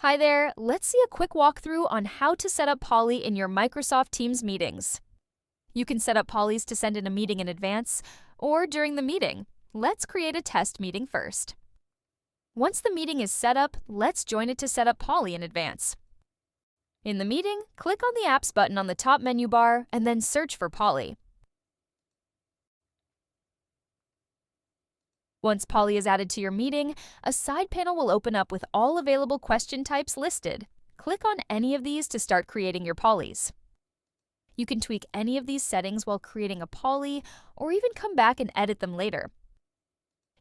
Hi there, let's see a quick walkthrough on how to set up Poly in your Microsoft Teams meetings. You can set up Pollys to send in a meeting in advance or during the meeting. Let's create a test meeting first. Once the meeting is set up, let's join it to set up Poly in advance. In the meeting, click on the Apps button on the top menu bar and then search for Poly. Once Poly is added to your meeting, a side panel will open up with all available question types listed. Click on any of these to start creating your Pollys. You can tweak any of these settings while creating a Poly, or even come back and edit them later.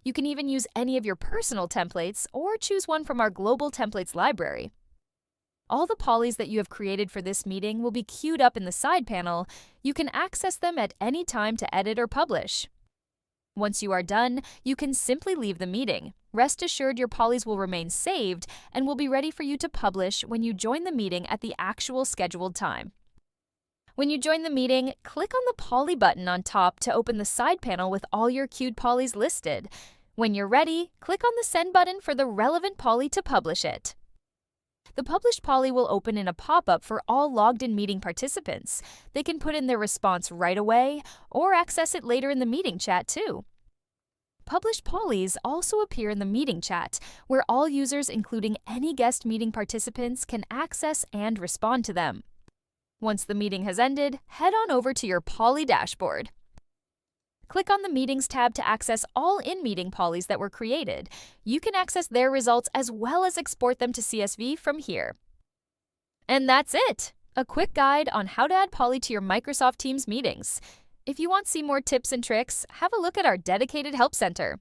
You can even use any of your personal templates or choose one from our global templates library. All the Pollys that you have created for this meeting will be queued up in the side panel. You can access them at any time to edit or publish. Once you are done, you can simply leave the meeting. Rest assured your Pollys will remain saved and will be ready for you to publish when you join the meeting at the actual scheduled time. When you join the meeting, click on the Poly button on top to open the side panel with all your queued Pollys listed. When you're ready, click on the Send button for the relevant Poly to publish it. The published Poly will open in a pop-up for all logged-in meeting participants. They can put in their response right away or access it later in the meeting chat too. Published Pollys also appear in the meeting chat, where all users, including any guest meeting participants, can access and respond to them. Once the meeting has ended, head on over to your Poly dashboard. Click on the Meetings tab to access all in-meeting Pollys that were created. You can access their results as well as export them to CSV from here. And that's it! A quick guide on how to add Poly to your Microsoft Teams meetings. If you want to see more tips and tricks, have a look at our dedicated Help Center.